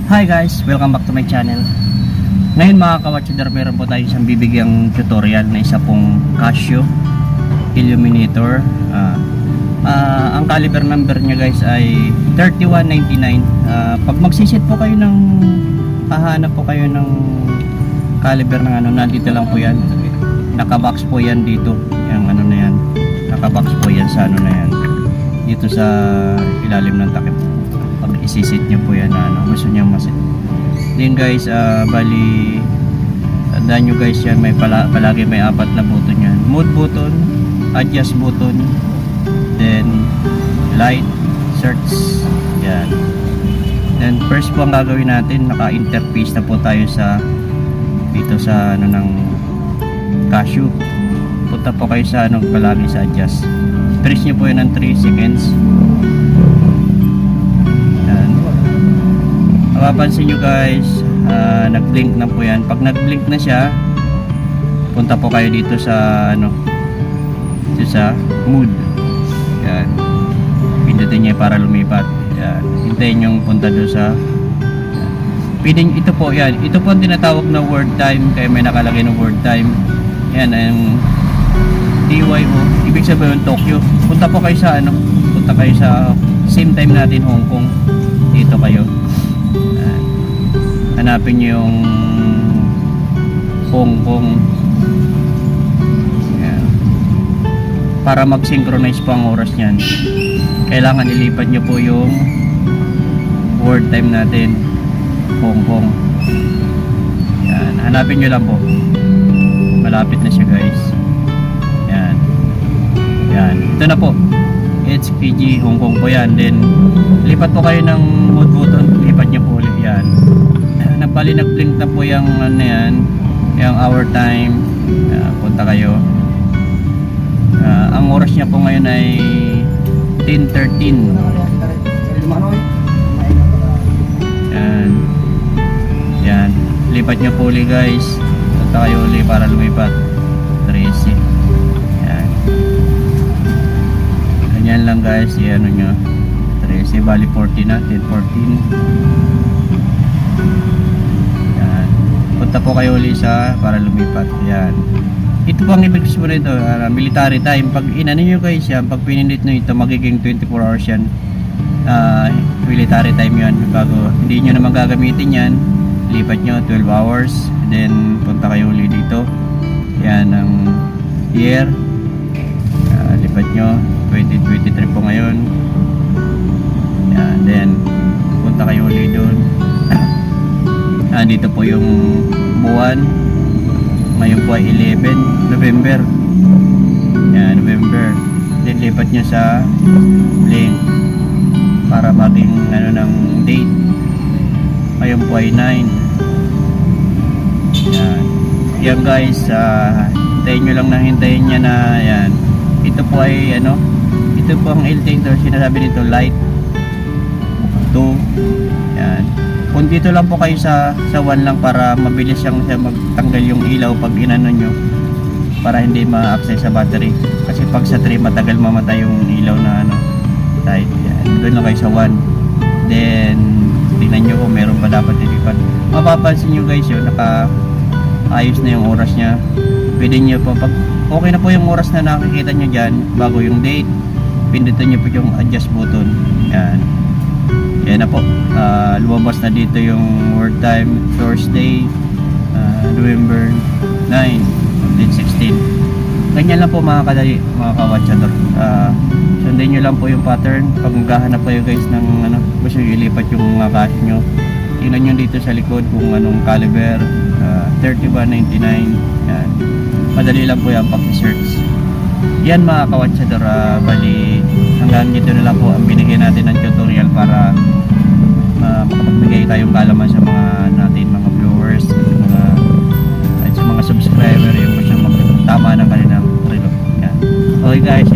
Hi guys, welcome back to my channel. Ngayon mga kawatchador, meron po tayo isang bibigyang tutorial na isa pong Casio Illuminator. Ang caliber number niya guys ay 3199. Pag magsisit po kayo ng hahanap po kayo ng caliber ng ano, nandito lang po yan. Nakabox po yan dito. Yung ano na yan. Nakabox po yan sa ano na yan. Dito sa ilalim ng takip. Pag isisit nyo po yan na ano, gusto nyo masit. Then guys, bali tandaan nyo guys yan, may palagi may apat na button yan. Mode button, adjust button, then light, search, yan. Then first po ang gagawin natin, naka-interface na po tayo sa dito sa ano ng Casio. Punta po kayo sa ano, palagi sa adjust. Press nyo po yan ng 3 seconds. Mapapansin nyo guys, nag-blink na po yan. Pag nag-blink na siya, punta po kayo dito sa ano, dito sa mood. Yan. Pindutin nyo para lumipat. Yan. Hintayin nyo punta doon sa piling. Ito po yan. Ito po ang tinatawag na word time. Kaya may nakalagay ng word time. Yan ang DYO. Ibig sabihin Tokyo. Punta po kayo sa ano, punta kayo sa same time natin Hong Kong. Dito kayo. Hanapin nyo yung Hong Kong. Ayan. Para mag-synchronize po ang oras nyan, kailangan ilipat nyo po yung word time natin Hong Kong. Ayan. Hanapin nyo lang po. Malapit na siya guys. Ayan. Ayan. Ito na po. HPG Hong Kong po yan. Then lipat po kayo ng mode button. Lipat nyo po ulit yan. Bali nag-blink na po yung ano yan, yung hour time. Punta kayo. Ang oras niya po ngayon ay 10:13. Yan. Yan. Lipat niyo po ulit guys. Punta kayo ulit para lumipat. 13. Yan. Ganyan lang guys. Yan ano nyo. 13. Bali 14 na. 10:14. Punta po kayo ulit sa para lumipat. Yan. Ito po ang ibig sabihin nito, military time. Pag inano nyo guys yan, pag pinindit nyo ito, magiging 24 hours yan. Military time yan. Bago hindi nyo naman gagamitin yan, lipat nyo 12 hours. Then punta kayo ulit dito. Yan ang year. Lipat nyo 2023 po ngayon. Yan. Then punta kayo ulit doon. Dito po yung buwan. Ngayon po ay 11 November. Yan, November. Then lipat nyo sa link para maging ano ng date. Ngayon po ay 9. Yan. Yan guys, hintayin nyo lang na hintayin niya na yan. Ito po ay ano, ito po ang indicator, sinasabi nito light 2. Yan. Kung dito lang po kayo sa 1 lang para mabilis siyang magtanggal yung ilaw pag inano nyo, para hindi ma-access sa battery. Kasi pag sa 3 matagal mamatay yung ilaw na ano, light. Yan. Doon lang kayo sa 1. Then tingnan nyo kung meron pa dapat ilipat. Mapapansin nyo guys yun, naka-ayos na yung oras nya. Pwede nyo po, pag okay na po yung oras na nakikita nyo dyan, bago yung date, pindutin nyo po yung adjust button. Yan. Yan na po, lumabas na dito yung word time, Thursday, November 9, 2016. Ganyan lang po mga kadali, mga kawatchador. Sundin nyo lang po yung pattern. Pag maghahanap kayo guys ng ano, gusto nyo ilipat yung mga cash nyo, tingnan nyo dito sa likod kung anong caliber, 3199. Yan. Madali lang po yan pag-search. Yan mga kawatchador, bali hanggang dito na lang po ang binigyan natin ng tutorial para makapagbigay tayong kalaman sa mga natin mga viewers at sa mga subscriber yung gusto magtama ng kanilang relo. Yan. Okay guys,